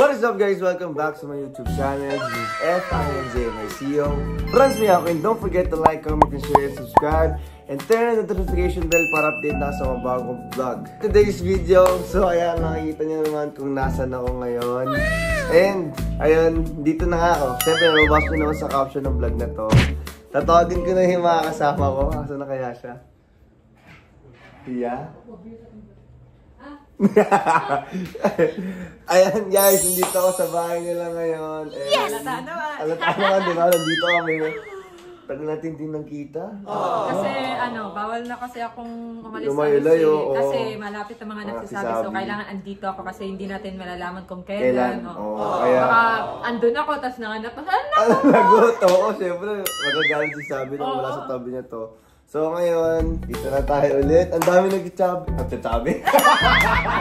What is up guys? Welcome back to my YouTube channel. This is FINJ, my CEO. Friends me ako and don't forget to like, comment, and share, and subscribe. And turn on the notification bell para update na sa mga bagong vlog. Today's video, so ayan, nakikita niyo naman kung nasan ako ngayon. And, ayun, dito na nga ako. Siyempre, nababas ko naman sa caption ng vlog na to. Tatawagin ko na yung mga kasama ko. Asa na kaya siya? Tia? Ayan guys, nandito ako sa bahay nila ngayon. Yes! Alata naman! Alata naman, di ba? Nandito kami. Tagal natin din nakita. Kasi bawal na kasi akong umalis Lumayo-layo, kasi malapit ang mga nagsasabi. So kailangan andito ako kasi hindi natin malalaman kung kailan. Kaya baka andun ako, tapos nanganap ako. lagot! Oo, syempre. Magagalit si Sabi na wala sa tabi niya to. So ngayon, dito na tayo ulit. Ang dami nag-chab. Nagsasabi?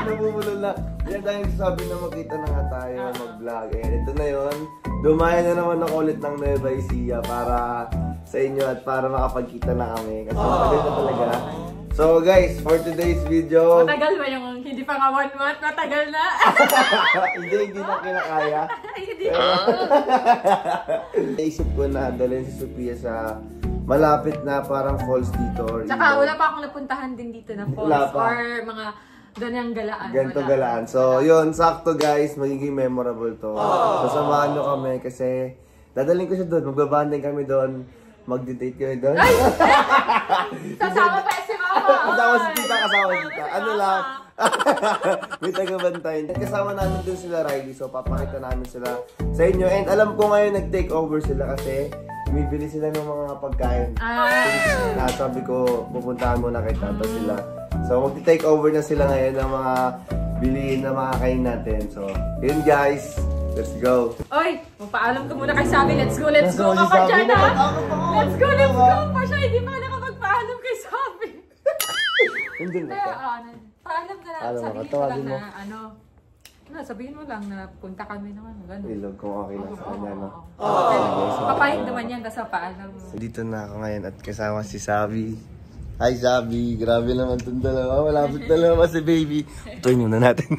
Nabubulol na. Yan dahil nagsasabi na makita na nga tayo mag-vlog. And ito na yun. Dumaya na naman ako ulit ng Nueva Ecija para sa inyo at para makapagkita na kami. Kasi matagal na talaga. So guys, for today's video... Matagal ba yung hindi pa nga 1 month? Matagal na? hindi na kinakaya. Hindi. Naisip ko na dalhin si Sophia sa malapit na parang falls dito. Tsaka wala pa akong napuntahan din dito na falls or mga ganyang galaan. Ganito galaan. So yun, sakto guys, magiging memorable to. So samahan nyo kami kasi dadalhin ko siya doon, magbabanding kami doon, mag-date kami doon. Ay! Kasama pa si mama! Kasama si tita, kasama si tita. Ano lang, may taga-bantayan. Kasama namin doon sila Riley, so papakita namin sila sa inyo. And alam ko ngayon nag-take over sila kasi bumibili sila ng mga pagkain. Sabi ko, pupuntahan muna kay tata sila. So mag-take over na sila ngayon ng mga bilihin na mga kain natin. So yun guys, let's go! Oy! Magpaalam ka muna kay Sabi. Let's go ka pa dyan ha! Let's go pa siya! Hindi pa nakapagpaalam kay Sabi. Hindi na ka? Paalam ka na. Sabihin mo lang na punta kami naman. Ilog kung okay lang sa kanya, no? Papahig naman yan kasi paalam mo. Dito na ako ngayon at kasama si Sabi. Hi Sabi! Grabe naman itong dalawa. Malapit dalawa si baby. Tuloy muna natin.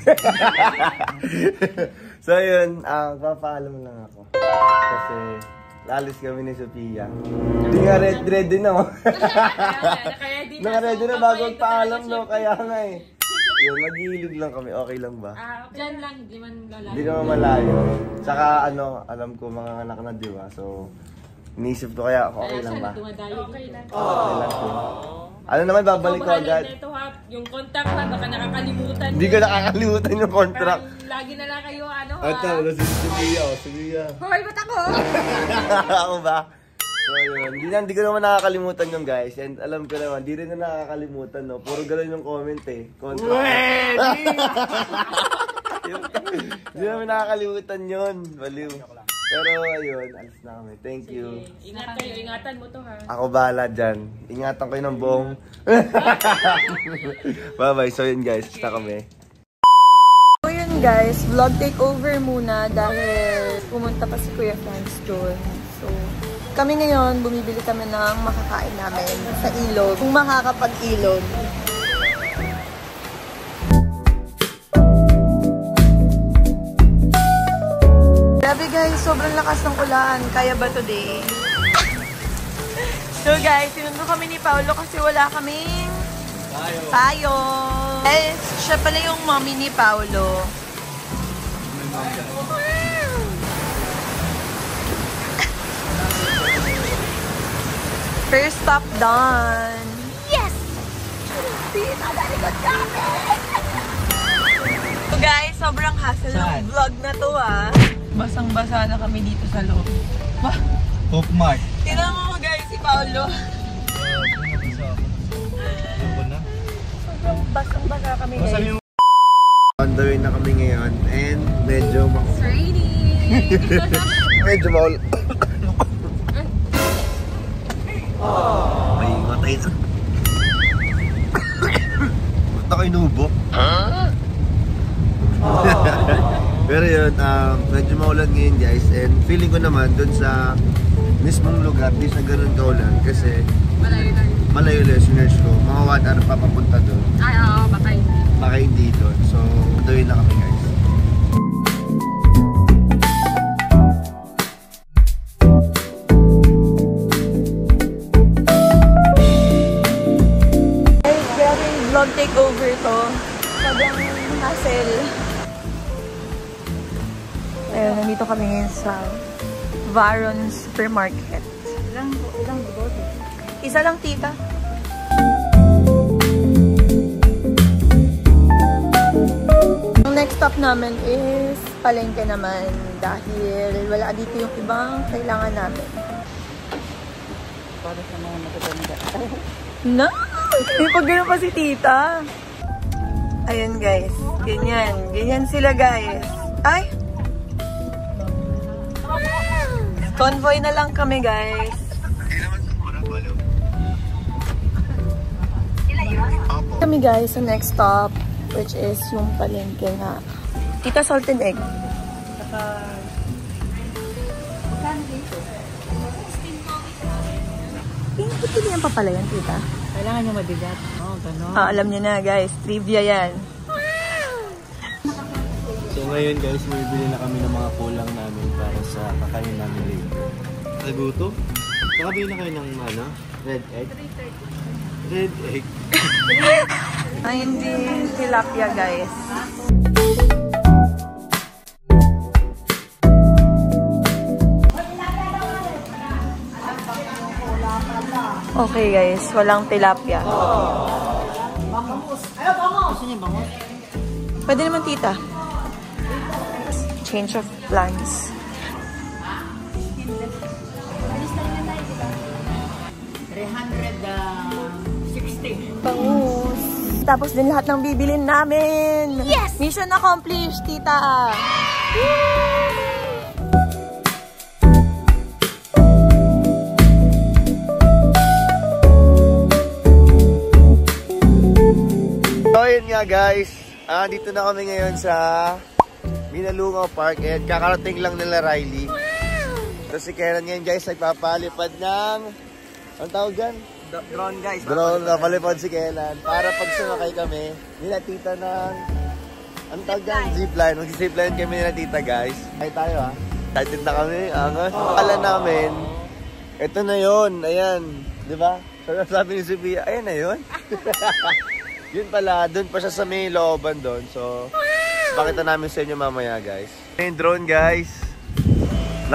So yun, papaalam lang ako. Kasi lalis kami ni Sophia. Hindi nga ready na ako. Naka-ready na bago paalam, no? Kaya nga eh. Yun, mag-iilid lang kami. Okay lang ba? Diyan lang, di man lalayo. Hindi naman malayo. Tsaka alam ko mga anak na diba. So, inisip ko kaya okay lang ba? Okay lang. Okay lang po. Ano naman, babalik ko agad. Yung contract na, baka nakakalimutan. Hindi ko nakakalimutan yung contract. Lagi na lang kayo, Ito, si Sophia. Sophia. Hoy, ba't ako? Ako ba? So yun, hindi ko naman nakakalimutan yung guys. And alam ko naman, di rin na nakakalimutan, no? Puro gano'n yung comment eh. Contract. Hindi naman nakakalimutan yun. Baliw. Pero ayun, alis na kami. Thank you. Ingat kayo, ingatan mo to ha. Ako bahala dyan. Ingatan ko yun ng buong. Bye-bye. So yun guys, basta kami. So yun guys, vlog takeover muna dahil pumunta pa si Kuya Franz doon. So, kami ngayon, bumibili kami ng makakain namin sa ilog. Kung makakapag-ilog. Grabe guys, sobrang lakas ng ulan. Kaya ba today? So guys, sinundo kami ni Paolo kasi wala kaming payo. Eh, siya pala yung mommy ni Paolo. First stop done. Yes! So guys, sobrang hassle ng vlog na to ah. Basang-basa na kami dito sa loob. Wah! Top mark. Tingnan mo guys si Paolo. Sobrang basang-basa kami guys. On the way na kami ngayon and medyo It's raining! medyo maul. Ay, matay na. Ba't ako inubo? Pero yun, medyo maulan ngayon guys. And feeling ko naman dun sa mismong lugar, di sa ganun kaulan. Kasi malayo-layo sinerge ko. Mga 1 hour pa papunta dun. Ay, oo, baka hindi. Baka hindi dun. So, gawin na kami guys. Ayun, nandito kami ngayon sa Varon Supermarket. Ilang bote? Isa lang, tita. Ang next stop namin is palengke naman dahil wala dito yung ibang kailangan namin. Para sa mga mataganda. No! May pag gano'n pa si tita. Ayun guys. Ganyan. Ganyan sila guys. Ay! Convoy na lang kami guys. Kami guys sa next stop, which is yung palengke na tita salted egg. Pilihan pa pala yan, tita. Kailangan nyo mabigat. Oo, gano'n. Alam niyo na guys, trivia yan. So ngayon guys, bibili na kami ng mga kulang namin para sa kakain namin later. Naguto? Nakabili na kayo ng ano? Red egg? Red egg? Ay, hindi tilapia guys. Okay guys, walang tilapia. Bangus! Ayaw, bangus! Gusto niya bangus? Pwede naman tita. Change of plans. 360. Bangus. Tapos din lahat ng bibilin namin. Yes! Mission accomplished, tita. So yun nga guys, dito na kami ngayon sa Minalungaw Park and kakarating lang nila Riley. So si Karen ngayon guys nagpapalipad ng, ang tawag dyan? Drone guys. Drone, napalipad si Karen para pag sumakay kami, nila tita ng, ang tawag dyan? Zipline. Mag-zipline kami nila tita guys. Ay tayo ha. Excited na kami, angas. Akala namin, ito na yun, ayan. Diba? So sabi ni Sophia, ayan na yun. Yun pala, doon pa siya sa may looban doon. So, pakita namin sa inyo mamaya, guys. Yung drone, guys.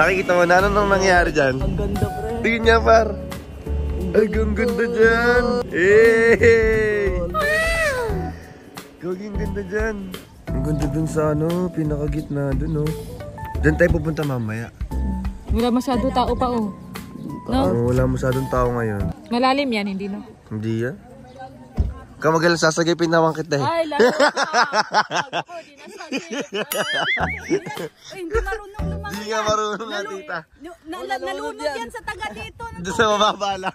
Nakikita mo na, anong nangyayari dyan? Ang ganda, pre. Tingin niya, par. Ay, ang ganda dyan. Hey! Gaging ganda dyan. Ang ganda dun sa, pinakagitna dun, Dyan tayo pupunta mamaya. Wala masyado tao pa, oh. No? Wala masyadong tao ngayon. Malalim yan, hindi no? Hindi yan. Kamagalang sasagay, pinawang kita eh. Ay, lalo na. Hindi nasagay. Hindi marunong lumangoy. Hindi nga marunong nga, tita. Nalunod yan sa taga dito. Doon sa mababa lang.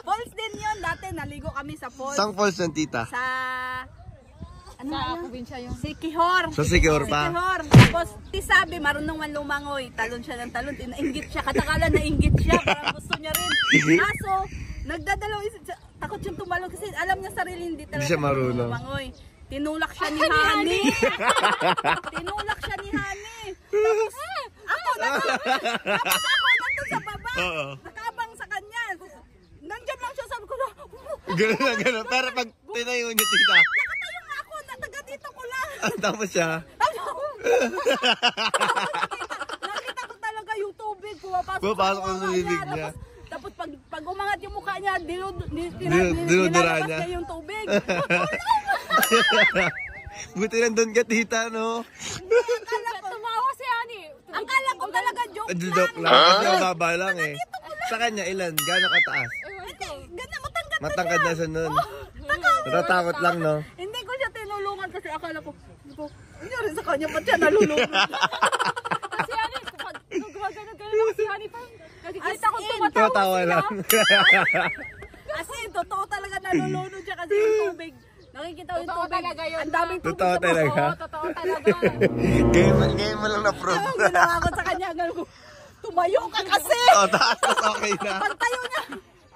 Falls din yun. Dati naligo kami sa falls. Sang falls yan, tita? Sa... Ano Sa ano? probinsya yun. Sikihor. Sa Sikihor pa? Sikihor. Tapos, sabi, marunong man lumangoy. Talon siya ng talon. Nainggit siya. Katakala nainggit siya. Parang gusto niya rin. Kaso, nagdadalaw isip. Takot siyang tumalon kasi alam niya sarili hindi talaga siya marunong lumangoy. Tinulak siya ni Hani. Tinulak siya ni Hani. Tapos, ako nandun sa baba. Nakabang sa kanya. Nandiyan lang siya, sabi ko na. Ganun na, ganun. Pero pag tinayo niyo, tita. Nakatayo nga ako, taga dito ko lang. Tapos siya. Nakita ko talaga yung tubig. Pumapasok sa bibig niya. Tapos pag umangat yung mukha niya, dinudura niya yung tubig. Buti nandun ka, tita, no? Tumawa si Ani. Ang kala ko talaga joke lang. Joke lang. Kasi mababa lang eh. Sa kanya, ilan? Gano'ng kataas? Matangkad na siya nun. Natatakot lang, no? Hindi ko siya tinulungan kasi akala ko, nangyari sa kanya, ba't siya nalulungan? Kasi Ani, pag gumagano-gano lang si Ani pa. Nakikita ko Tumatawa lang. As in, totoo talaga nalulunod siya kasi yung tubig. Nakikita ko yung Totoo tubig. talaga yun. Ang daming tubig Totoo sa talaga. Oo, totoo talaga. Ngayon mo lang na-prove. Ang ginawa ko sa kanya, gano'n ko, tumayo ka kasi! Taas, okay na. Pagtayo niya,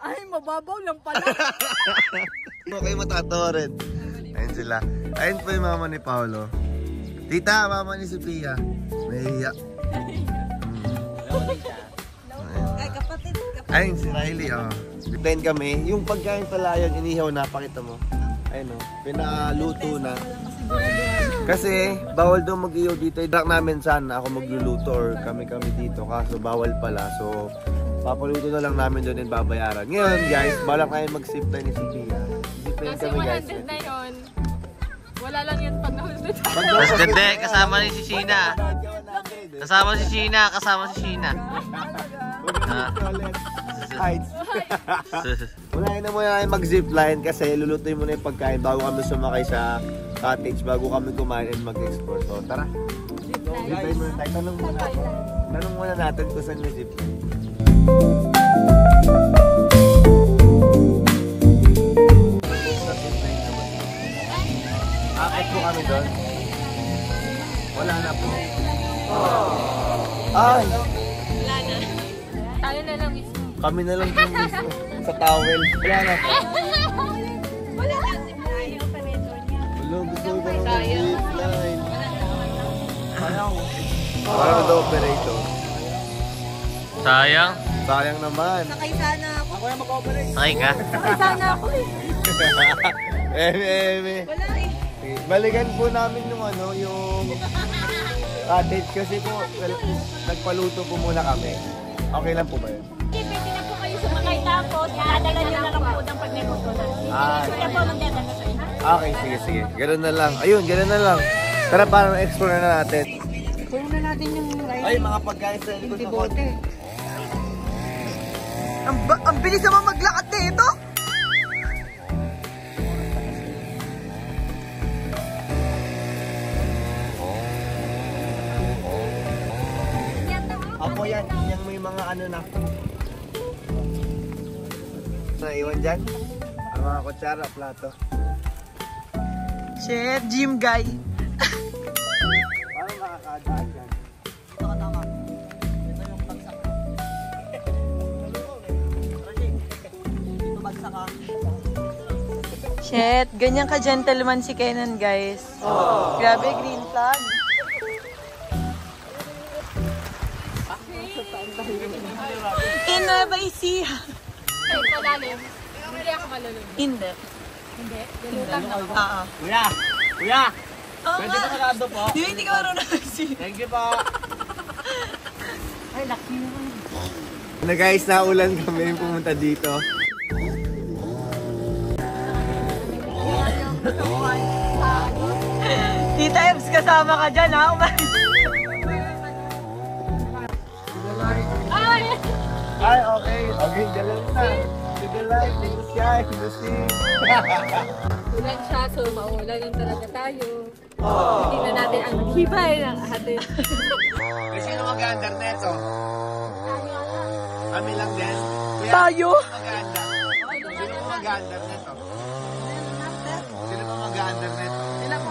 ay, mababaw lang pala. Okay, matatawa rin. Ayun sila. Ayun po yung mama ni Paolo. Tita, mama ni Sophia. Nahihiya. Ay, kapatid. Ayun, si Riley, Then kami, yung pagkain pala yun, inihaw na, pakita mo. Ayun, pinaluto na. Kasi bawal daw mag-iyo dito. I-drag namin sana ako magluluto or kami-kami dito. Kaso bawal pala. So, papaluto na lang namin doon and babayaran. Ngayon guys, balak na yung mag-sip tayo ni Sophia. Kasi 100 na yun. Wala lang yun pag nahulot. Mas ganda, kasama ni si Sheena. Kasama si Sheena, kasama si Sheena. Heights. Wala na muna tayo mag-zipline kasi lulutuin muna yung pagkain bago kami sumakay sa cottage, bago kami kumain and mag-explore. So tara, zipline muna tayo. Tanong muna natin kung saan yung zipline. Akit po kami doon. Wala na po. Ay! Wala na. Tayo na lang mismo. Kami na lang po mismo. Sa towel. Wala na po. Wala na zipline yung operator niya. Hello, gusto ko ng zipline. Parang na operator. Sayang. Sayang naman. Sakay sana ako. Ako yung mag-operate. Sakay ka. Sakay sana ako eh. Eme. Wala eh. Balikan po namin yung yung cottage kasi po nagpaluto po muna kami. Okay lang po ba yun? Pwede na po kayo sumakay tapos dadala nyo na lang po ng pagnegoto na. Kaya po magdadala sa inyo. Okay, sige. Ganun na lang. Ayun, ganun na lang. Tara, parang explore na natin. Kunin na natin yung Ay, mga pagkain sa likod ng bote. Ang bilis naman maglakad dito! Ako yan, yung may mga na. Naiwan dyan? Ang mga kutsara, plato. Shit, gym guy. Parang makakadaan dyan. Shit, ganyan ka-gentleman si Kenan, guys. Grabe, green flag. In Nueva Ecija. Ay, palalim. Hindi ako malulog. Hindi. Hindi? Ganun lang ako. Kuya! Oh, Pwede ba nakado po? Hindi ka marunong mag-sing. Thank you po. Na guys, naulan kami pumunta dito. Tita Ebs, kasama ka dyan, ha? Ay! Ay, okay. Okay, galang na. To the light, to the sky, to the sea. Ulan siya, so maulan lang talaga tayo. Hindi na natin ang hibay ng atin. Sino mag-under neto? Kami lang din. Tayo? Mag-under. Sino mag-under neto? Sino mag-under neto? Sila po.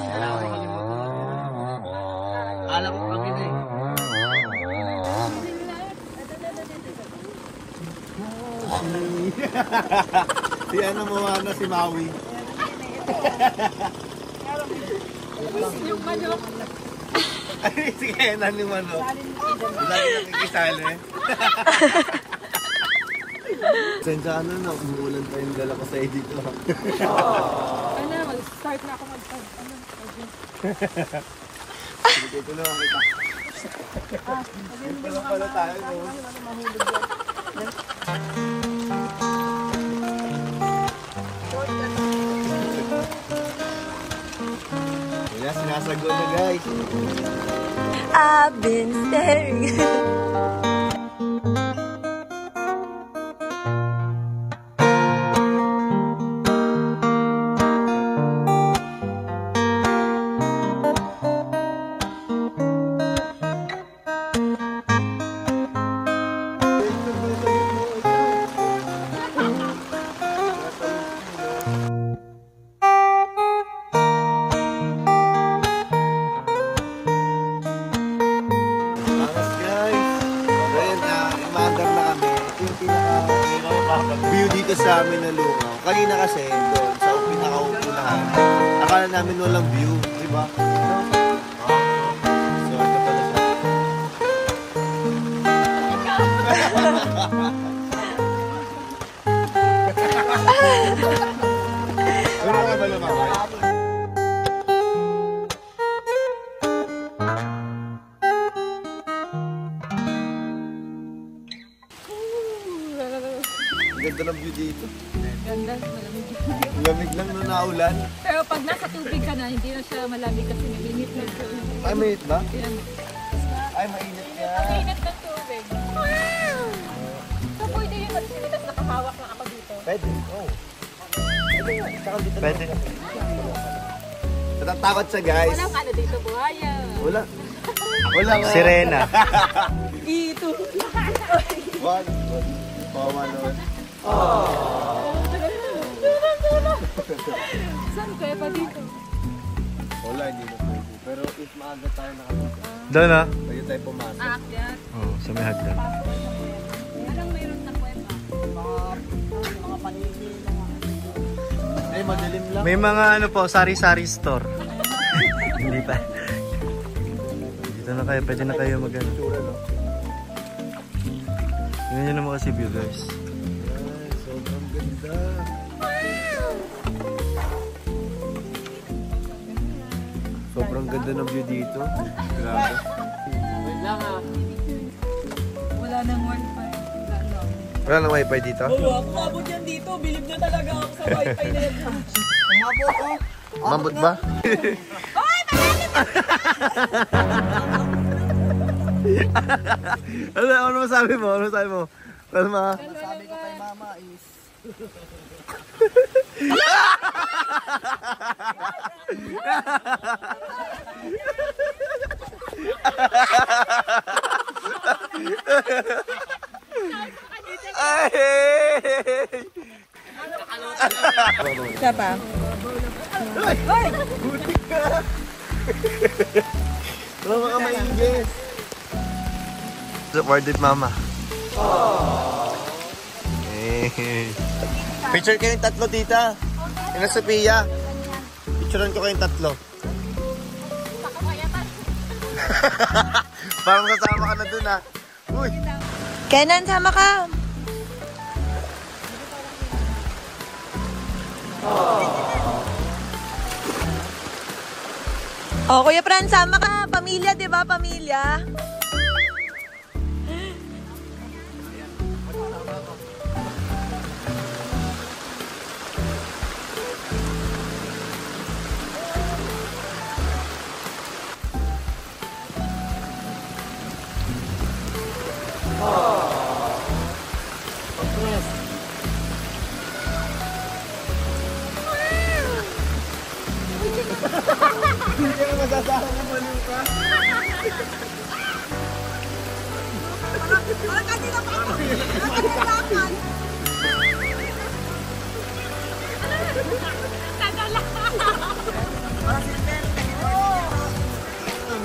Sila po. Alam ko kami na eh. Si ano mo na si Maui. Yung manok. Ay, si Kenan yung manok. Lagi nakikisali. Sensya ano na, umuulan pa yung dala ko sa dito. Ano, mag-start na ako mag-start. Sige, tulungan kita. Dito lang pala tayo. Wala, sinasagot na guys. I've been staring. View dito sa amin na Lungaw. Kanina kasi doon sa pinakaupunahan, akala namin walang view, di ba? So, ito pala siya. Ano ka ba lumabay? ganda ng view dito. Ganda, malamig. Lamig lang nung naulan. Pero pag nasa tubig ka na, hindi na siya malamig kasi naminit na siya. Ay, mainit ba? Yan. Ay, mainit ka. Mainit na tubig. So, pwede yun mag-sinitas nakahawak lang ako dito. Pwede, oo. Pwede. Natatakot siya, guys. Walang ano dito, buhaya. Wala. Wala nga. Sirena. Dito. One. Pawa naman. Saan kaya pa dito? Wala, hindi na pwede. Pero if maaga tayo nakapagod, Doon ah. pwede tayo pumasok. Aakyat. Oo, sa may hagdan. Parang mayroon na kwenta. Mga panigil na nga. Ay, madilim lang. May mga ano po, sari-sari store. Hindi pa. Dito na kayo, pwede na kayo mag-ano. Tsura, no? Tingnan nyo naman kasi view guys. Ay, sobrang ganda. Sobrang ganda ng view dito. Grabe. Wala nang wifi. Wala nang. Wala nang wifi dito? Oo, ako mabot yan dito. Bilib na talaga ako sa wifi na yan. Umabot oh. Umabot ba? Ano masabi mo? Ano masabi mo? Kalma. Sabi ko kay mama is... Siya pa. Butik ka! Wala mga maingis. Word it mama. Picture kayong tatlo tita. Yung Sophia. Picturean ko kayong tatlo. Parang sasama ka na dun ah. Uy! Kenan, sama ka. Oh, Kuya Fran, sama ka. Pamilya, di ba? Pamilya. Hindi ka masasama ng baliw ka. Parang kanina pa ako. Nakakalakan.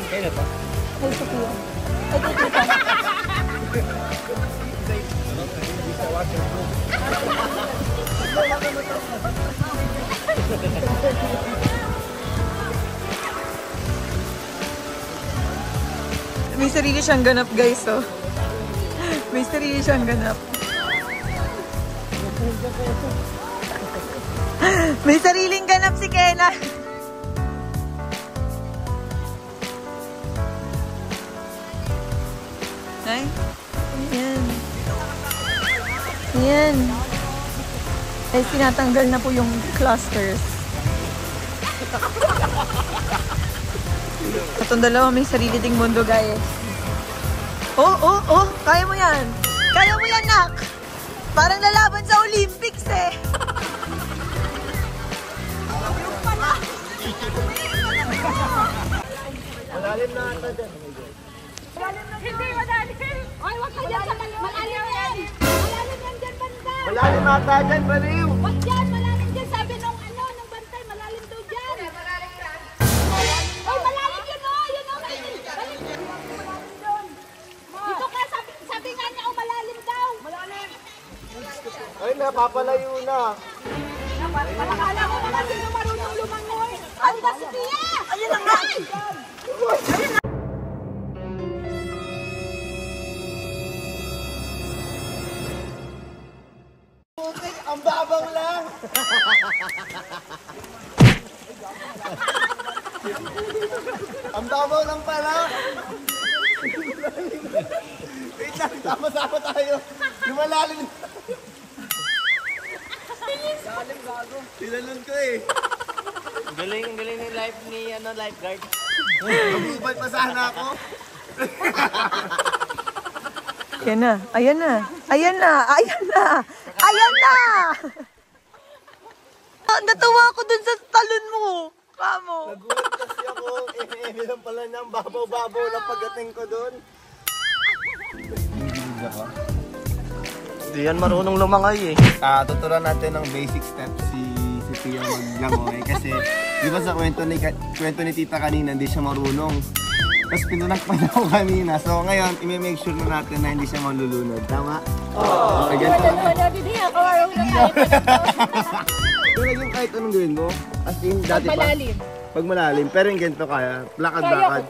Kaya ba? May sarili siyang ganap, guys, oh. May sarili siyang ganap. May sariling ganap si Kenan. Ay, ayan. Ayan. Ay, tinatanggal na po yung clusters. Itong dalawa may sarili ding mundo, guys. Oh, kaya mo yan. Kaya mo yan, nak. Parang lalaban sa Olympics, eh. Malalim na ata dyan. Hindi, malalim. Ay, wag ka dyan sa malalim yan. Malalim yan dyan, banda. Malalim ata dyan, baliw. Wag dyan, malalim dyan. Sabi nung nung bantay, malalim daw dyan. Malalim yan. Ay, malalim yun, oh. Yun, oh. Malalim doon. Dito ka, sabi nga niya, oh, malalim daw. Malalim. Ay, napapalayo na. Akala ko naman sino marunong lumangoy. Ano ba si Pia? Ayun na nga. Ang babang lang. Ang babaw lang pala. Wait lang, sama-sama tayo. Lumalalim. Tinalon ko eh. Ang galing ng life ni lifeguard. Mag-ubad pa sana ako. Ayan na, ayan na, ayan na, ayan na, ayan na! Natawa ako dun sa talon mo. Kamo. Nagulat kasi ako. Eme lang pala niyang babaw-babaw na pagdating ko doon. Hindi ako. Hindi yan marunong lumangay eh. Tuturuan natin ng basic steps si Pia maglangoy. Kasi di ba sa kwento ni Tita kanina, hindi siya marunong. Tapos pinunak pa niya ako kanina. So ngayon, i-make sure na natin na hindi siya malulunod. Tama? Oo. Tulad yung kahit anong gawin mo. As in, dati pa. Pag malalim. Pero yung ganito kaya. Lakad-lakad.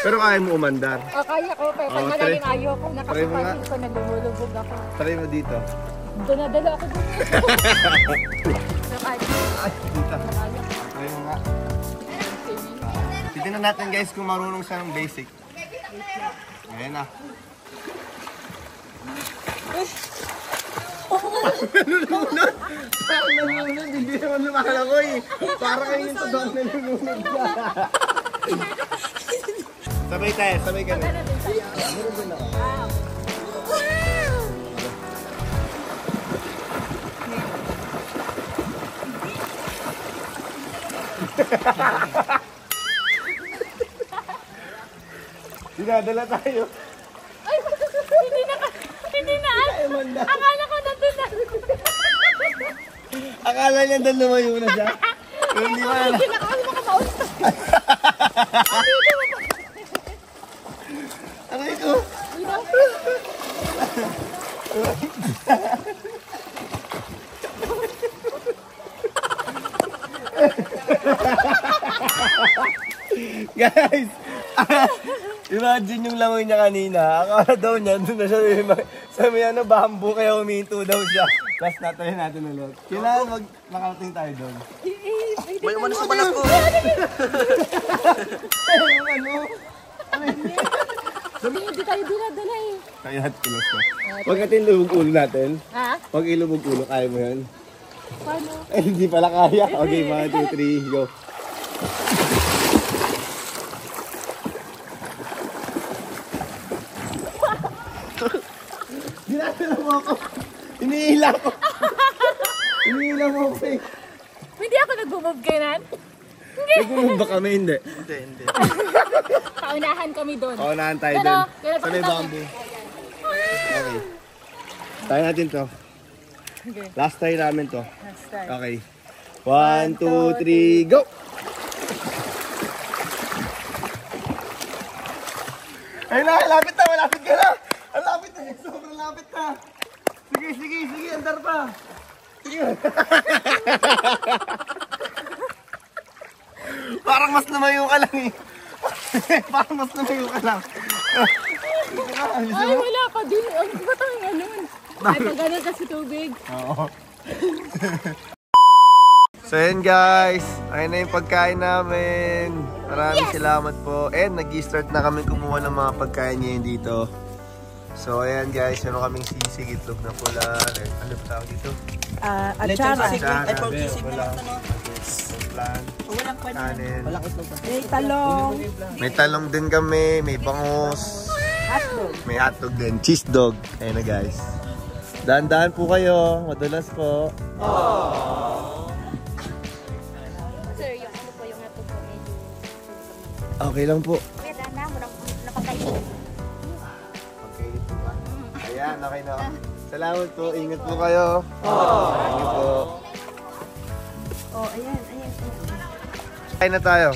Pero kaya mo umandar. Kaya ko, pero pag malalim ayaw ko. Try mo nga. Nakasapagin ko, nagumulubog ako. Try mo dito. Dunadala ako dito. Ay, dito. Try mo nga. Titignan natin guys kung marunong siya ng basic. Ayan na. Nalulunod! Parang nalulunod, hindi naman lumalakoy. Parang kayo yung todoong nalulunod ka. Sabay tayo, sabay kami. Dinadala tayo. Ay, hindi na. Akala ko nandun na. Akala niya doon lumayo na siya. Pero hindi mo na. Hindi na ako makataon. Aray ko. Guys, imagine yung langoy niya kanina. Akala daw niya, doon na siya sa may bamboo, kaya huminto daw siya. Plus natayin natin ulit. Kailangan makarating tayo doon. May umano sa balat ko. Hindi tayo dinadala eh. Kaya tulos ko. Huwag natin ilubog ulo natin. Ha? Huwag ilubog ulo, kaya mo yun? Paano? Eh, hindi pala kaya. Okay, 1, 2, 3, go. Dinadala mo ako. Iniila ko. Iniila mo ako eh. Hindi ako nag-move kainan. Nagmumove ba kami? Hindi. Hindi. Paunahan kami doon. Paunahan tayo Pero, doon. Sa may bamboo. Okay. Tayo natin to. Okay. Last try namin to. Let's start. Okay. 1, 2, 3, go! Ay na, lapit na, malapit ka na! Ang lapit na, sobrang lapit na! Sige, sige, sige, andar pa! Sige! Parang mas lumayo ka lang eh! Parang mas lumayo ka lang! ay, wala pa din. Ang batang ganun. Ay, pag ganun kasi tubig. Oo. So yun guys, ayun na yung pagkain namin. Maraming salamat po. And nag-start na kami kumuha ng mga pagkain ngayon dito. So ayan guys, meron kaming sisig, itlog na pula. Ano pa tawag dito? Atsara. Ay, plan. Kanin. May talong. May talong din kami, may bangus. Hotdog. May hotdog din, cheese dog. Ayun na guys. Dahan-dahan po kayo, madulas po. Sir, yung ano po, yung hotdog po medyo... Okay lang po. Kuya, dana mo napakain. Okay, ito ba? Ayan, okay na. Salamat po, ingat po kayo. Ingat po. Oh, ayan. Kain na tayo.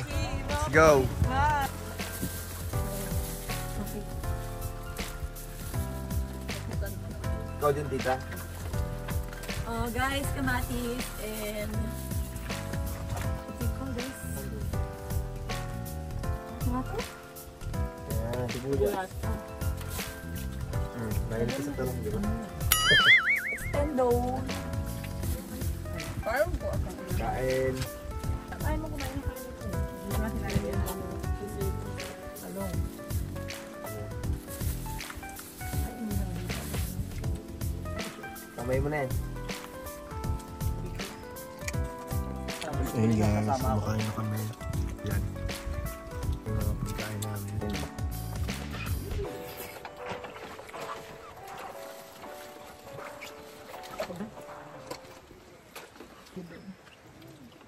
Let's go. Ikaw din, tita. Oh, guys, kamatis and what do you call this? Tomato? Ayan, sibuyas. Mahilig ka sa talong, di ba? Extendo. Parang po ako. Kain. Ay mo kumain ng kanin ko. Hindi naman sinabi yung talong. Kamay mo na yan. Ayun guys, kumakain na kami. Yan. Mga pagkain namin.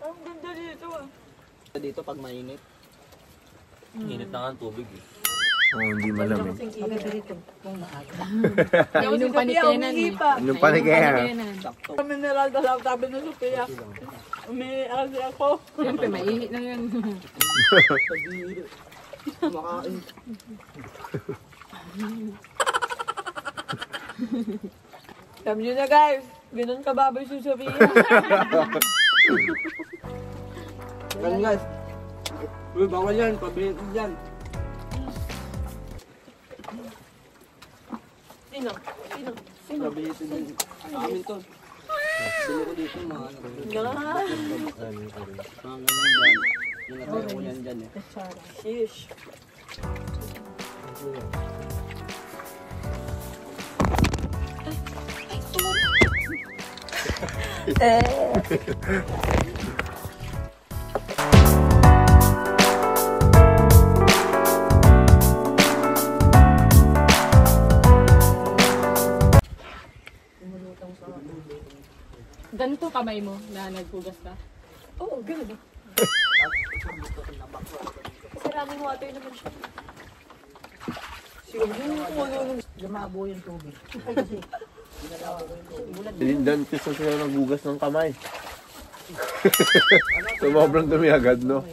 Ang ganda dito ah. Dito pag mainit. Init na nga ang tubig eh. Oo, hindi malamig. Yung panikenan eh. Anong paligaya? Mineral daw sabi ni Sophia. Umiiyak ako. Siyempre, maihi na yan. Kumakain. Sabi nyo na guys, ganun kababay si Sophia. Yan guys. Uy, bawal yan. Pabilitin dyan. Sino? Sino? Sino? Pabilitin dyan. Amin to. Bili ko dito mga ano. Mga ganyan dyan. Pinatay ko yan dyan eh. Shish. Ganito kamay mo na nagpugas ka? Oo, ganun. Kasi running water naman siya. Lumabo yung tubig. Sinindan pisa sila nagbugas ng kamay. Sobrang dumi agad, no?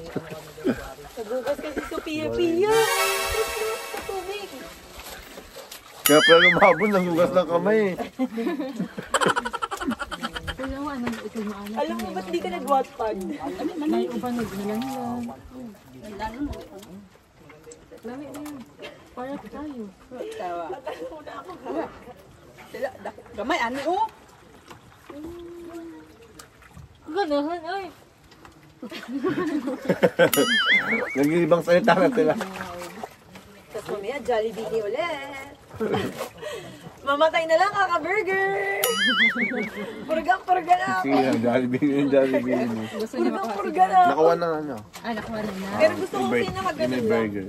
Nagugas kasi Sophia Pia. Tubig. Kaya pala lumabon, nagbugas ng kamay eh. Alam mo ba't di ka nag-wattpad? May upanog na lang yan. Lami na yan. Para tayo. Tawa. Sila, gamay, ano oh? Ganahan ay. Nag-iibang salita na sila. Tapos mamaya, Jollibee ulit. Mamatay na lang, kaka-burger! Purga na ako! Sige lang, Jollibee. Gusto niya makakas. Purga na ako! Nakawan na nga. Ay, nakuha na na. Pero gusto ko kasi na May magano'n lang. burger.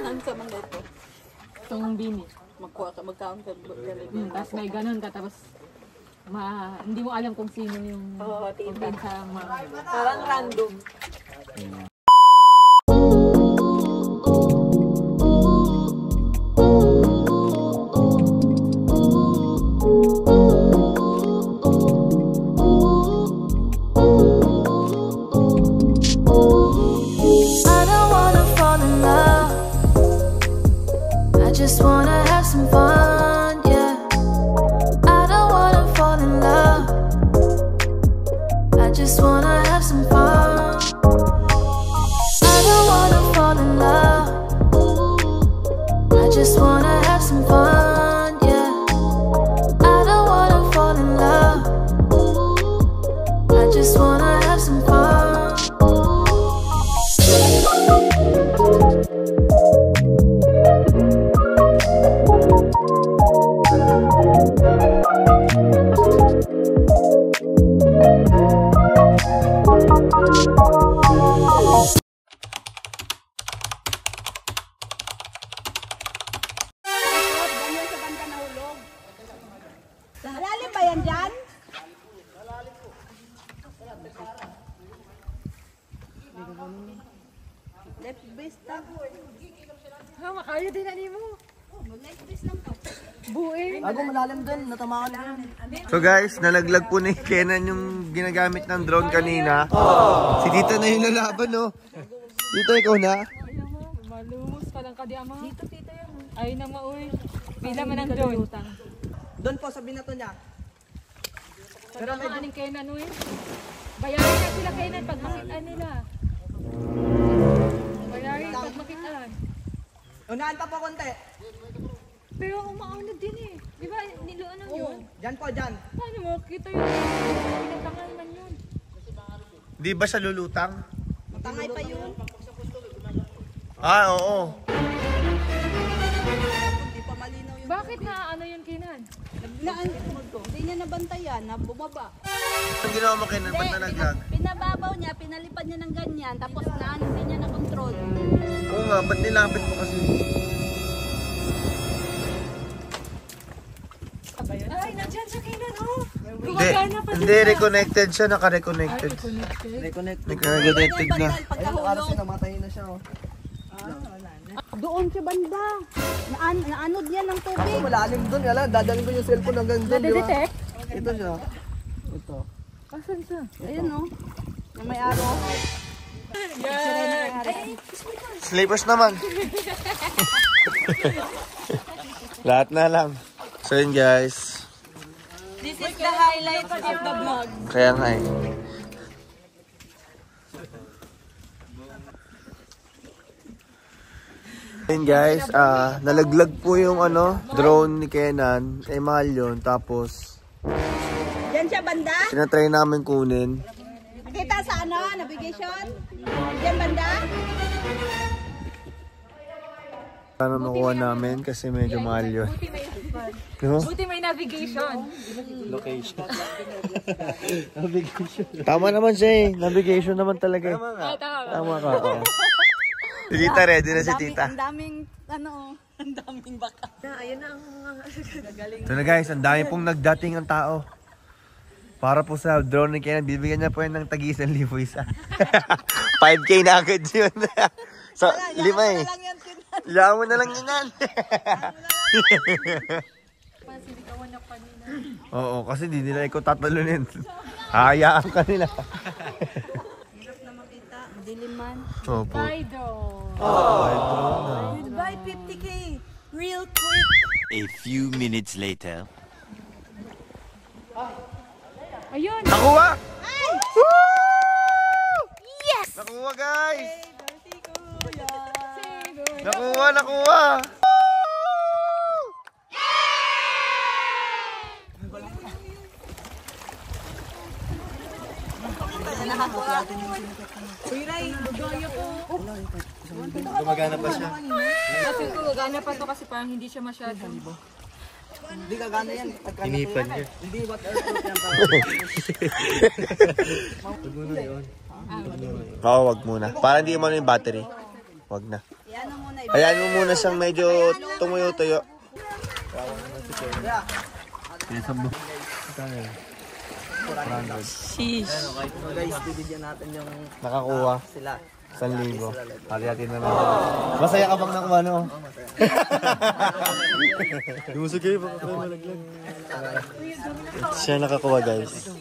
Nang sa mga ito. Itong bini. Mag-counter. Tapos may ganun ka, tapos hindi mo alam kung sino yung Oo, tita. sa mga... Parang random. I don't wanna fall in love. I just wanna have some fun, yeah. I don't wanna fall in love. I just wanna have some fun. I don't wanna fall in love. I just wanna have some fun, yeah. I don't wanna fall in love. I just wanna have some fun. Ganyan sa banda na hulog. Malalim ba yan dyan? Left base lang. Makaya din ani mo. Left base lang to. Buing. Bago malalim dun, natamaan na yan. So guys, nalaglag po ni Kenan yung ginagamit ng drone kanina. Si Tita na yung lalaban, no? Tita, ikaw na? Malumos ka lang kadi ama. Dito tita yan. Ay na mauwi. Pila man ang doon. Doon po sa binato niya. Pero may aning Kenan no eh. Bayarin na sila Kenan pag makitaan nila. Bayarin pag makitaan. Unahan pa po konti. Pero umaunod din eh. Di ba niluanan yun? Dyan po, dyan. Paano mo? Kita yun. Pinatangal man yun. Di ba siya lulutang? Matangay pa yun. Ah, oo. Hindi pa malinaw yung... Bakit? Bakit na ano yun Kenan? Hindi niya nabantayan, na bumaba. Ang ginawa mo Kenan, ba't nalaglag? Pinababaw niya, pinalipad niya ng ganyan, tapos hindi niya na-control. Oo nga, ba't nilapit mo kasi? Ay, nandyan siya Kenan, oh. Hindi, reconnected siya, naka-reconnected. Reconnected na. Pagkahulog. Namatayin na siya, oh. Doon siya banda. Naanod niya ng tubig. Malalim doon, yala. Dadaling ko yung cellphone hanggang doon, di ba? Nade-detect? Ito siya. Ito. Asan siya? Ayun, no? Na may araw. Slippers naman. Lahat na lang. So yun guys. This is the highlights of the vlog. Kaya nga eh. Yun guys, nalaglag po yung drone ni Kenan. Eh mahal yun. Tapos, Diyan siya banda? tinatry namin kunin. Nakita sa navigation? Diyan banda? Sana makuha namin kasi medyo mahal yun. No? Buti may navigation. Tama naman siya eh. Navigation naman talaga eh. Tama ka. Oo. Si Tita, ready na si Tita. Ang daming, ang daming baka. Ayun na ang mga gagaling. So na guys, ang dami pong nagdating ang tao. Para po sa drone ni Kenan, bibigyan niya po yan ng tag-1,000 isa. 5K na agad yun. So, 5 eh. Ilaan mo na lang yan. Oo, kasi di nila ikaw tatalunin. Hayaan ka nila. Hirap na makita. Diliman. Opo. Buy 50K. Real quick. A few minutes later. Ayun. Nakuha! Woo! Yes! Nakuha guys! Nakuha! Gumagana pa siya. Kasi ko gagana pa to kasi parang hindi siya masyado. Hindi gagana yan. Inipan niya. Hindi, what else yan tawag? Oo, wag muna. Para hindi mo yung battery. Wag na. Hayaan mo muna siyang medyo tumuyo-tuyo. Sheesh. So guys, bibigyan natin yung Nakakuha. sila. 1,000. Hati-hati na lang. Masaya ka bang nakuha, no? Lumusog kayo, baka kayo malaglag. Siya nakakuha, guys.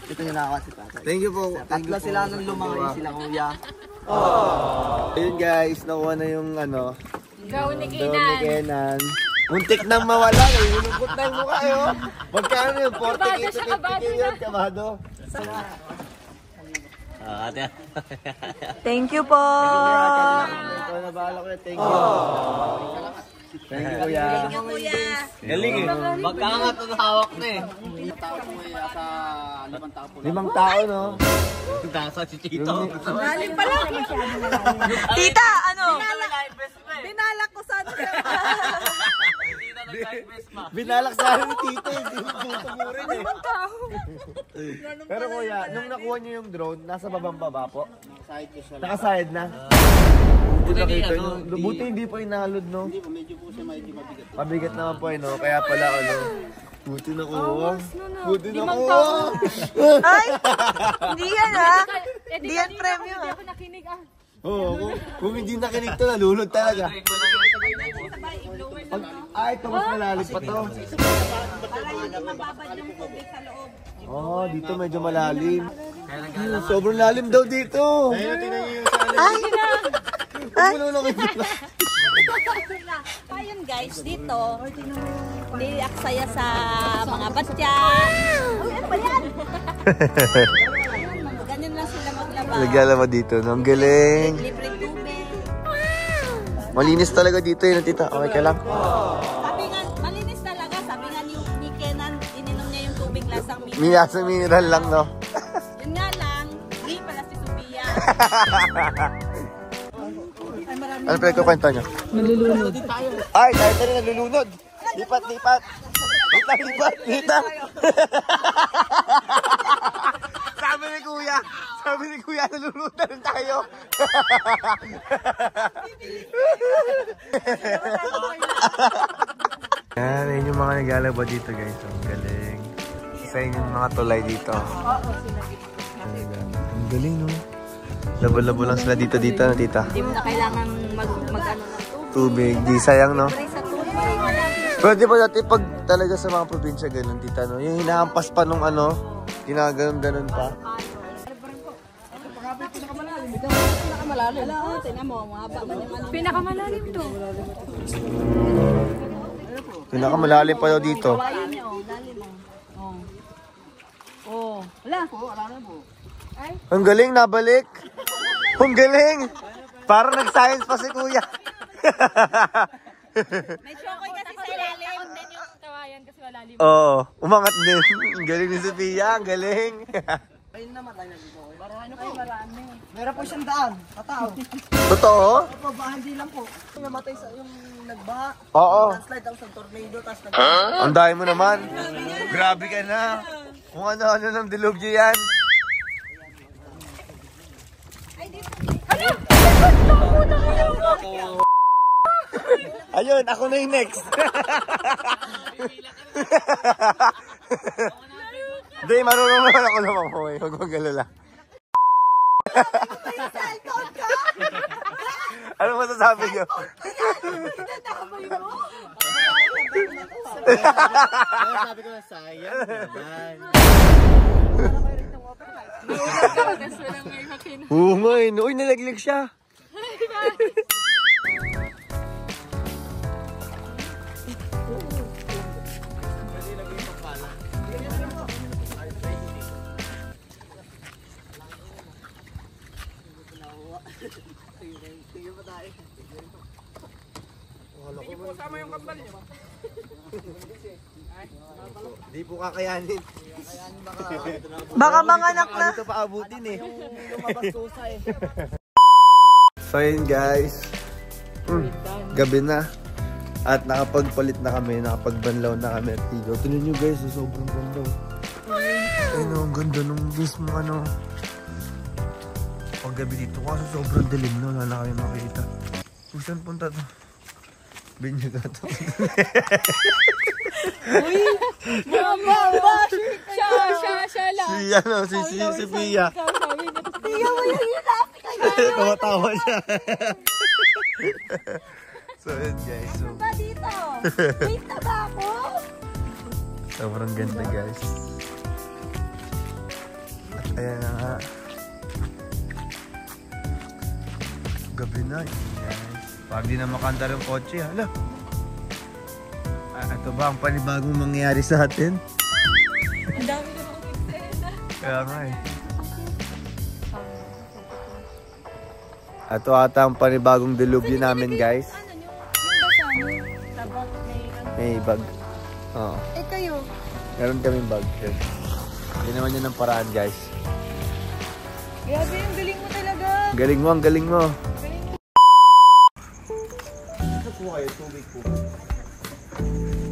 Ito yung nakakuha si Tatay. Thank you po. Tatlo sila nung lumangoy sila, kuya. Ayun, guys. Nakuha na yung Gawin ni drone ni Kenan. Kenan. Muntik nang mawala. Hinupot na yung mukha, eh. Magkano yun? 40K to 50K yun, kabado. Thank you po. Ikaw na bahala ko. Thank you. Thank you, kuya. Galing eh. Magkakangat ang hawak na eh. 5 tao, no? Dasa si Tito. Lalim pala. Tita, ano? Binalak ko sana. Binalak sa akin ni Tito. Hindi mo tumurin eh. Pero kuya, nung nakuha niyo yung drone, nasa babang baba po? Nakaside na. Buti hindi po inalod, no? Hindi po, medyo po siya mabigat. Mabigat naman po, no? Kaya pala, buti nakuha. Buti nakuha. Ay! Hindi yan Hindi yan premium Hindi ako nakinig Oo, kung hindi nakinig to, nalulod talaga. Ito mas malalim pa to. Para hindi mababad yung tubig sa loob. Oh, dito medyo malalim. Sobrang lalim daw dito. Ay! Ayun guys, dito. Hindi aksaya sa mga batya. Uy, ano ba yan? Ganyan lang sila maglaba. Nagala mo dito, no? Ang galing. Libreng tubig. Malinis talaga dito yun, tita. Okay ka lang? Sabi nga, malinis talaga. Sabi nga ni Kenan, ininom niya yung tubig lasang mineral. Minasang mineral lang, no? Yun nga lang, hindi pala si Sophia. Ano pinagkukwento nyo? Nalulunod. Ay, tayo rin nalulunod. Lipat, lipat. Lipat, lipat, lipat. Sabi ni Kuya, nalulutan tayo. Yan yung mga naglalaba dito guys. Ang galing. Isa yung mga tulay dito. Ang galing no. Labo-labo lang sila dito, tita. Hindi mo na kailangan mag-ano ng Tubig. Di sayang no. Pero di ba dati pag talaga sa mga probinsya ganun, tita, no? Yung hinahampas pa nung ano, ginaganon-ganon pa. Pinakamalalim. Tingnan mo, mahaba ba naman. Pinakamalalim to. Pinakamalalim pa daw dito. Ayun niya, lalim mo. Oh. Wala. Wala na po. Ang galing, nabalik. Ang galing. Parang nag-science pa si Kuya. May chokoy kasi sa ilalim. Din yung kawayan kasi malalim. Oo, umangat din. Ang galing ni Sophia, ang galing. Ayun naman tayo nandito. Marano kayo, marami. Meron po siyang daan, katao. Totoo? Opo, hindi lang po. Namatay sa yung nagbaha. Oo. Slide ako sa tornado, tapos Ang dahil mo naman. Grabe ka na. Kung ano-ano ng dilubyo yan. Ayun, ako na yung next. Hindi, marunong naman ako lumangoy. Huwag mag-alala. Ano masasabi niyo? sabi ko, sayang naman. Oo nga eh. Uy, nalaglag siya. Di po kakayanin. Baka manganak na. Dito pa abutin eh. So yun guys. Gabi na. At nakapagpalit na kami. Nakapagbanlaw na kami at tigaw. Tignan nyo guys. Sobrang banlaw. Ayun o. Ang ganda nung mismo ano. Pag gabi dito kasi sobrang dilim no. Wala na kami makita. Saan punta to? Binyo ka to. Uy! Mama! Siya lang. Si Pia. Tingnan mo yung hirap. Tawa-tawa siya. So yun guys. So, Ba dito? Wait na ba ako? sobrang ganda guys. At ayan na nga. Gabi na guys. Pag di na makanta yung kotse, hala. Ito ba ang panibagong mangyayari sa atin? Ang dami na akong eksena. Kaya nga eh. Ito ata ang panibagong dilubyo namin guys. May bag. Oo. Eh kayo? Meron kaming bag. Hindi naman yun ang paraan guys. Grabe, ang galing mo talaga. Galing mo, ang galing mo. Ito po kayo, tubig po.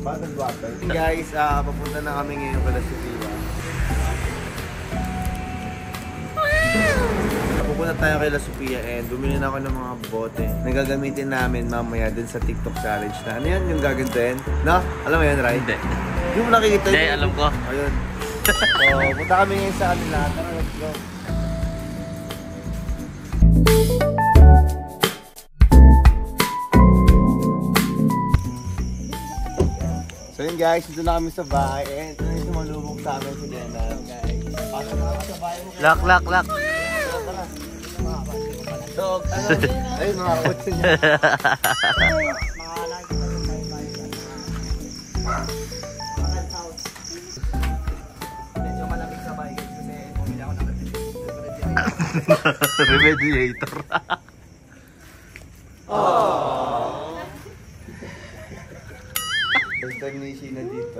Bottle water. Guys, papunta na kami ngayon kala Sophia. Pupunta tayo kay La Sophia and bumili na ako ng mga bote na gagamitin namin mamaya dun sa TikTok challenge na. Ano yan yung gagantuin? No? Alam mo yan, Rai? Hindi. Yung nakikita yun? Hindi, alam ko. Ayun. So, punta kami ngayon sa kanila. Tara, let's go. So yun guys, dito na kami sa bahay and ito na yung sumalubog sa amin si Lena guys. Pasok na kami sa bahay mo. Lock. So, ano, ayun mga kutso niya. Medyo malamig sa bahay kasi bumili ako ng Remediator. First time ni Sheena dito.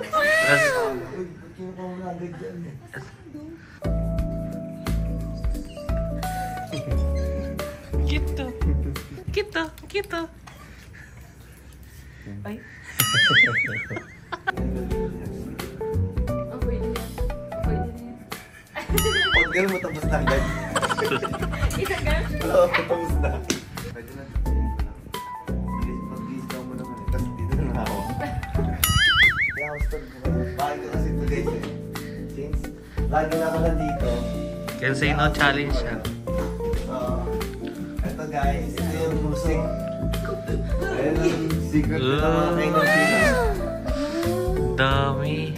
Kita. Ay. Huwag ganun mo tapos na agad. Isang gan? Oo, tapos na. Pwede na. Mag-gis daw mo naman eh. Tapos dito na ako. Kaya ako stop ko kayo. Bakit ko kasi ito guys eh. Since lagi na ako nandito. Can say no challenge siya. Ito guys, ito yung music. Ayan ang secret na mga kainan sila. Dami.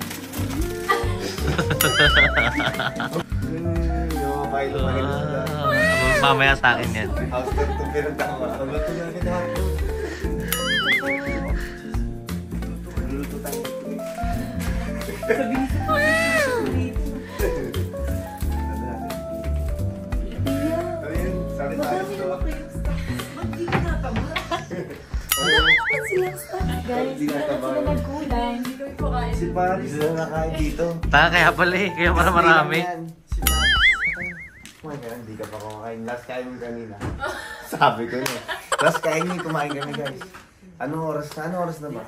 Yung mga pilot na ganun sila. Mamaya sa akin yan. House step to pero tama. Luto na rin ako. Luto tayo. Si Paris na nakain dito. Kaya pala eh. Kaya para marami. Si Paris. Kumain ka, hindi ka pa kumakain. Last kain mo kanina. Sabi ko yun. Last kain mo, kumain kami guys. Anong oras na ba?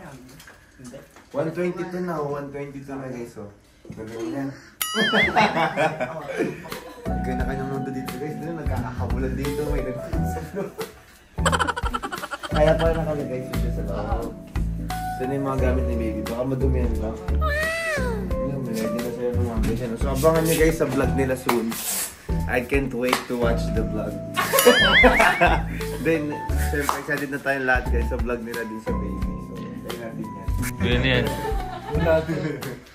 1:22 na o 1:22 na guys. So, gagawin yan. Kaya na kanyang mundo dito guys. Doon nagkakakabulan dito. May nagkakasalo. Kaya pala nakalagay siya sa loob. Ito na yung mga gamit ni baby. Baka madumi yan lang. Ayun, may ready na sa'yo ng mga siya. So, abangan nyo guys sa vlog nila soon. I can't wait to watch the vlog. Then, syempre, excited na tayong lahat guys sa vlog nila din sa baby. So, tayo natin yan. Yun yan.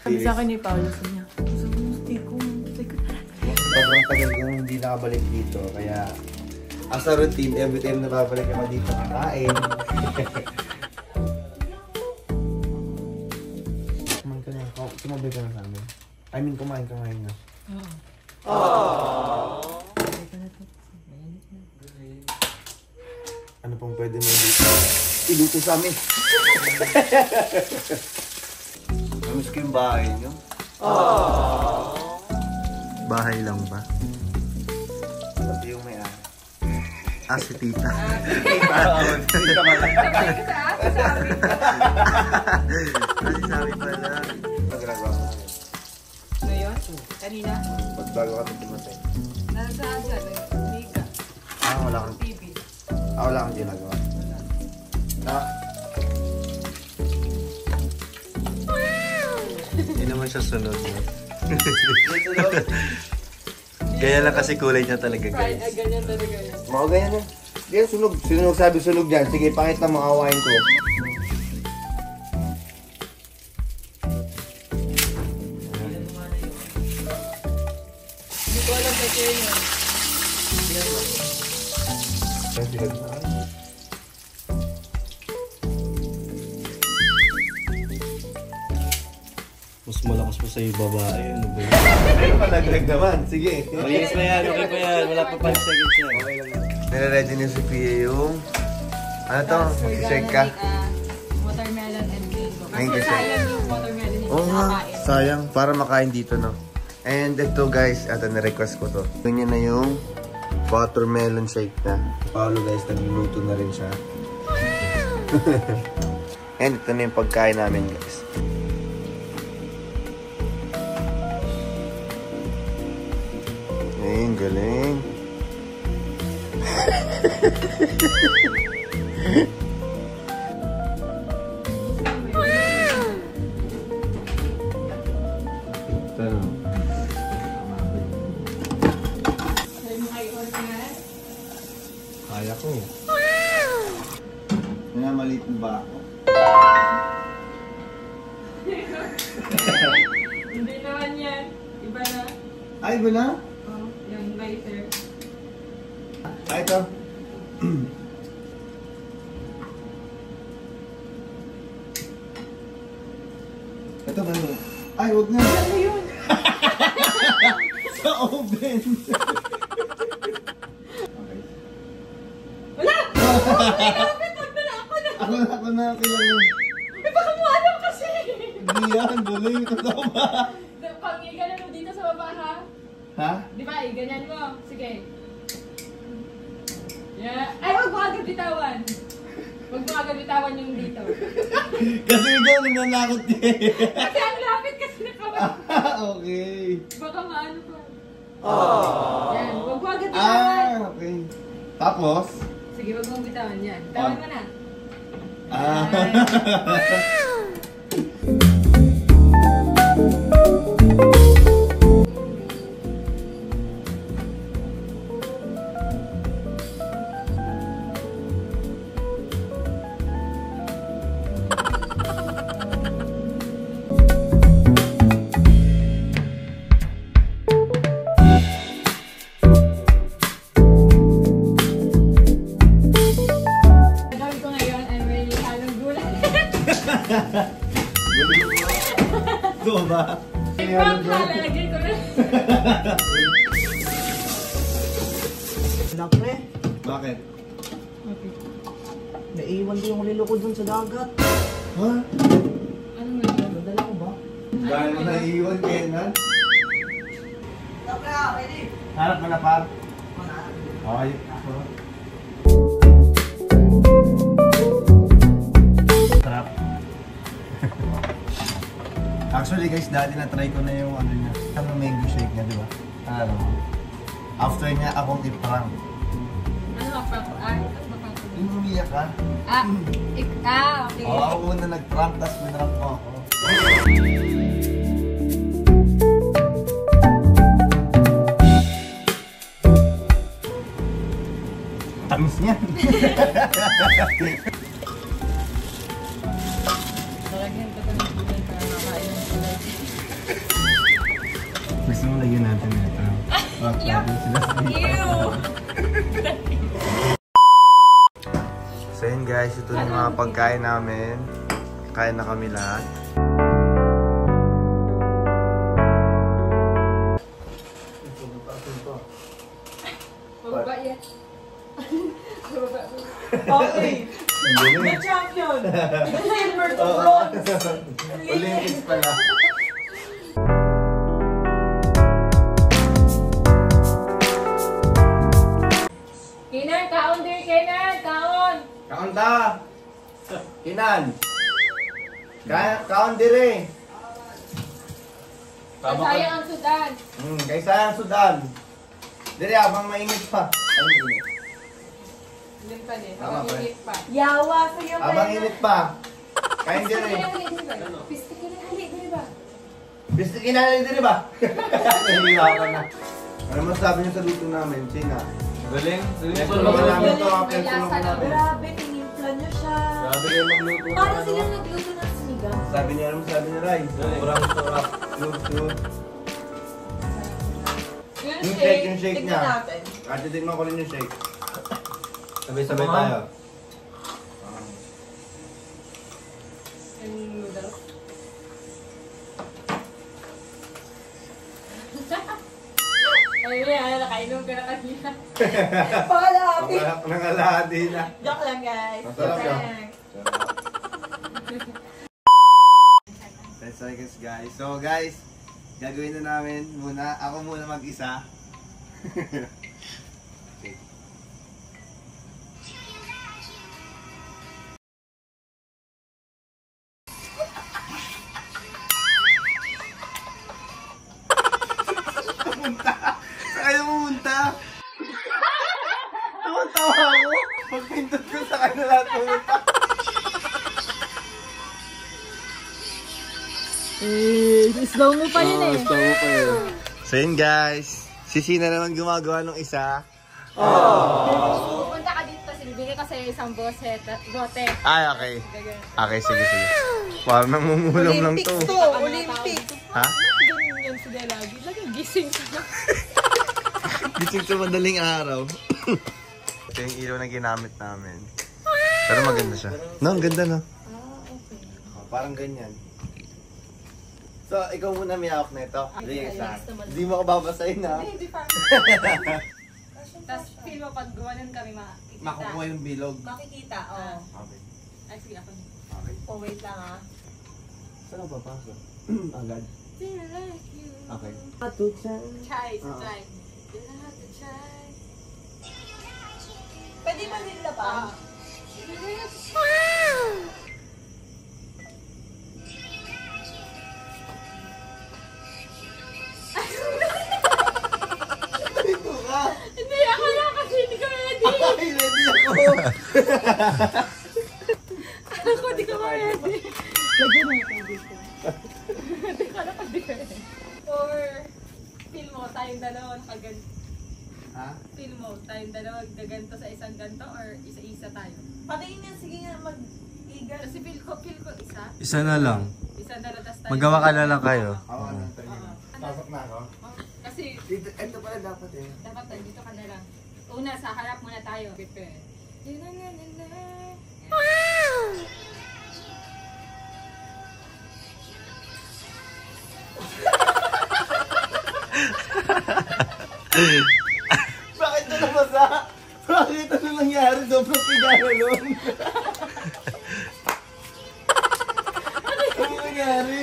Sabi sa akin ni Paolo sa niya, gusto mo steak ko. Sobrang tagal kong hindi nakabalik dito. Kaya, as a routine, every time nababalik ako dito kakain. Kumain ka na. Sumabay ka na sa amin. I mean, kumain na. Ano pong pwede mo iluto sa amin? Namiss ko yung bahay nyo. Bahay lang ba? Pati yung may-ari. Si tita. Tita malaki. Sabi pala. Nagragawa ko. Ngayon? Kanina? Pagbago kami tumatay. Nasaan dyan? Mika. Wala kang TV. wala kang ginagawa. Hindi naman siya sunod. Kaya lang kasi kulay niya talaga guys. Ganyan talaga yun. Mga ganyan na. Yan, sunog. Sino nagsabi sunog dyan? Sige, pakita mo, awain ko. Hindi ko alam na kayo yun. Mas malakas pa sa'yo babae. Ano ba yun? Ay, palaglag naman. Sige. Malinis pa yan. Okay pa yan. Wala pa 5 seconds yan. Okay lang yan. Nire-ready niya si Pia yung... Ano to? Mag-shake ka? Watermelon and mango. Mango Kasi shake. sayang yung watermelon yung Oo nga. kinakain. Sayang. Para makain dito, no? And ito guys, ito na-request ko to. Ganyan na yung watermelon shake na. Paolo guys, nagluluto na rin siya. And ito na yung pagkain namin guys. Galing, galing. Ito no. Kaya ko eh. Maliit ba ako? Hindi naman yan. Iba na. Ay, iba na? Oh, yung lighter. Ay, ito. Ito ba yun? Ay, huwag na. Ano yun? Sa oven. Okay. Wala! Ako na kailangan. Eh, baka mo alam kasi! Hindi yan, duloy. Totoo ba? Pag ganyan mo dito sa baba, ha? Ha? Di ba, ganyan mo. Sige. Yeah. Ay, wag mo agad bitawan. Wag mo umaga bitawan yung dito. Kasi ikaw nananakot niya eh. Kasi ang lapit kasi nakawal. Okay. Baka maano pa. Oh. Yan, huwag mo agad bitawan. Okay. Tapos? Sige, huwag mong bitawan yan. Bitawan mo na. Ito ba? Lalagyan ko na. Lakre, Bakit? naiwan ko yung lilo ko dun sa dagat. Ha? Ano nga yun? Nadala ko ba? Dahil mo naiiwan, Kenan? Lakre, ready? Harap mo na, par. Okay. Sarap. Actually guys, dati na-try ko na yung ano niya. Yung mango shake niya, di ba? Ano? After niya akong i-prank. Ano ka, prank? Yung umiyak ka? Okay. Oo, ako muna nag-prank, tapos minrank mo ako. Tamis niya. Lalagyan ko ito ng gulay para makain ng gulay. Gusto mo lagyan natin ito. Prank natin sila sa dito. So yun guys, ito na yung mga pagkain namin. Kain na kami lahat. Mababa yan. Okay, the champion! Silver to bronze! Olympics pala. Kenan, kaon din, Kenan! Kaon! Kaon ta! Kinan! Kaon dire! Sayang ang sudan. Kay sayang sudan. Dire, abang mainit pa. Abang init. Lim pa din. Tama ba? Init pa. Yawa sa'yo, Abang init pa. Kain dire. Piste ka na hali, di ba? Gusto kinalay dire ba? Nahihirapan na. Ano masasabi niyo sa luto namin, China? Galing. Tulungan namin ito. May lasa naman. Grabe, tinimpla niyo siya. Grabe kayo magluto. Paano sila nagluto ng sinigang? Sabi niya, ano sabi ni Rai? Sobrang sarap. Smooth. Yung shake Tignan niya. natin. Ate, tignan ko rin yung shake. Sabay-sabay tayo. Yung noodles. Ay, nakainom ka na kanina. Palapit. Pakalak ng alahati na. Joke lang, guys. Masarap Joke ka. lang. 10 seconds guys. So guys, gagawin na namin muna. Ako muna mag-isa. Okay. Pumunta! Saan kayo pumunta? Tawa-tawa mo. Pagpindot ko sa kanila lahat pumunta. Slow mo pa yun eh. So yun guys, si Sina naman gumagawa ng isa. Pupunta ka dito kasi bibigay ko sa'yo isang bote. Ay, okay. Okay, sige. Parang namumulong lang to. Olympic. Ha? Ganyan yan sila lagi. Laging gising sila. Gising sa madaling araw. Ito yung ilaw na ginamit namin. Pero maganda siya. No, ang ganda no? Oh, parang ganyan. So, ikaw muna may hawak na ito. Hindi mo ako babasahin ha. Hindi pa. Tapos feel mo pag gumanon kami makikita. Makukuha yung bilog. Makikita, oh. Okay. Ay, sige ako. Okay. Oh, wait lang, ah. Saan ako papasok? Agad. Feel like you. Okay. Try. You have to try. Pwede ba nila pa? Ah. Ako, di ka ma-ready. Lagyan mo ito dito. Di ka na pag-ready. Or, feel mo, tayong dalawa nakaganto. Ha? Feel mo, tayong dalawa gaganto sa isang ganto or isa-isa tayo? Patingin yan, sige nga, mag-iga. Kasi feel ko isa. Isa na lang. Isa na lang, tas tayo. Magawa ka na lang kayo. Ako na. Pasok na ako. Kasi, Ito pala dapat eh. dapat dito ka na lang. Una, sa harap muna tayo. Prepare. Wow! Bakit ito nabasa? Bakit ano nangyari? Sobrang pigano nun. Ano nangyari?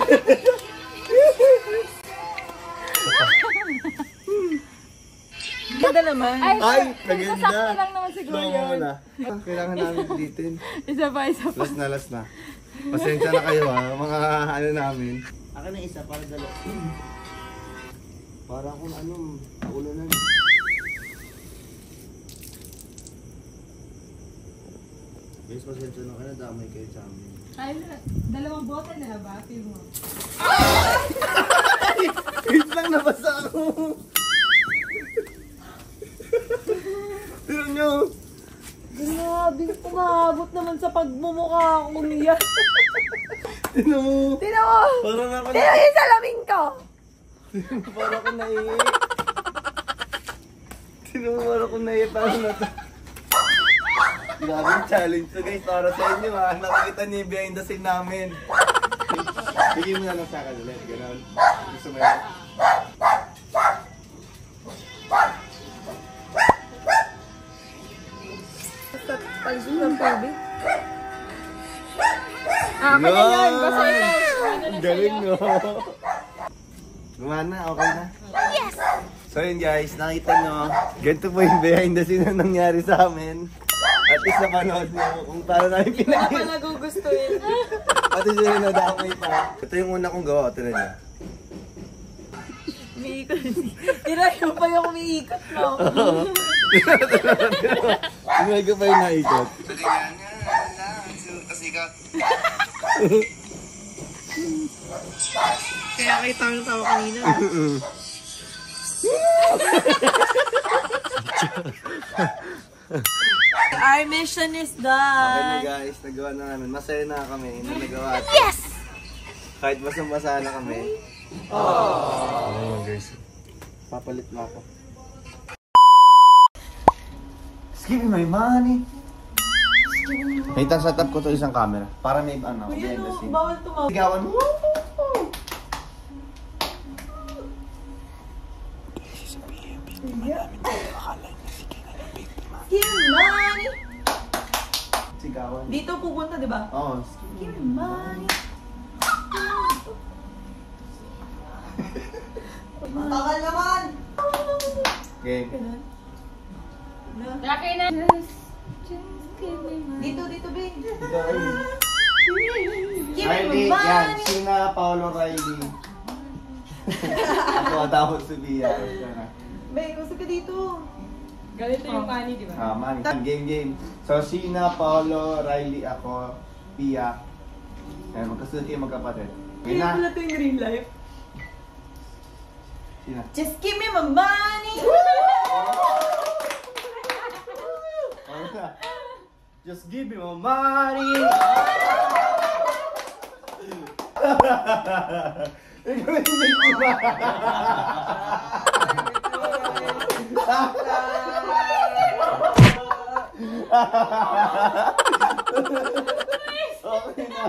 Ganda naman. Ay, maganda. sakto lang naman siguro Slow mo yun. muna. Kailangan namin ulitin. Isa pa. Last na. Pasensya na kayo ha, mga ano namin. Akin na isa para dalawa. Para kung ulo na. Guys, pasensya na kayo, damay kayo sa amin. Ay, dalawang bote na ba? Feel mo. Wait lang, nabasa ako. Tignan nyo. Grabe, umabot naman sa pagmumukha akong yan. Tignan mo. Tignan mo! Parang ako Tignan mo yung salamin ko! Parang ako naiiyak. Tignan mo, parang ako naiiyak. Parang nata. Grabe yung challenge to guys, para sa inyo ha. Nakikita niyo yung behind the scene namin. Bigyan mo na lang sa akin ulit, gano'n. Gusto mo yan? Palisod ng tubig. Okay na yun. Basta ikaw. Galing no. Gumana, okay na? Yes! So yun guys, nakita nyo, ganito po yung behind the scene na nangyari sa amin. At least napanood nyo kung paano namin Hindi pa pinagin. nagugustuhin. Pati sila nadamay pa. Ito yung una kong gawa, ito na nyo. Umiikot. Tirayo pa yung umiikot, no? Hindi ko pa yung naikot. Kaya kita ang tawa kanina. Our mission is Okay na done. guys, nagawa na namin. Masaya na kami na nagawa. Yes! Kahit basang-basa na kami. Ayun guys. Papalit na ako. Give me my money. May set up ko to isang camera. Para may behind the scene. Bawal tumawag. Sigawan mo. Give money. Sigawan. Dito pupunta, di ba? Oo. Give money. Tagal naman. Game. Laki na. Dito, babe. Ito ay. Give Riley, me yan. money. Sina Paolo Riley. Ako dapat si Bia. Babe, gusto ka dito. Ganito yung money, di ba? Money. Game. So, Sina, Paolo, Riley, ako, Pia. Ayan, magkasunod kayo magkapatid. Okay Kaya na. pala ito yung real life. Sina. Just give me my money. Just give me my money. Ikaw hindi ba? Okay na.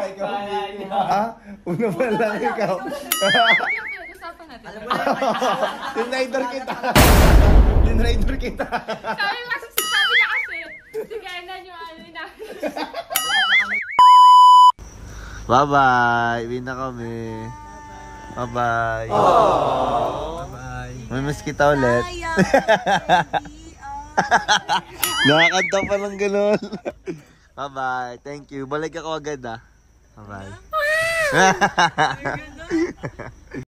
Ikaw hindi ba? Una pa lang ikaw. Pinag-usapan natin. Tinrider kita. Tinrider kita. Sabi niya kasi, sige na yung ano na. Bye-bye. Uwi na kami. Bye-bye. Bye-bye. May miss kita ulit. Nakakanta pa ng ganun. Bye-bye. Thank you. Balik ako agad ah. Bye-bye.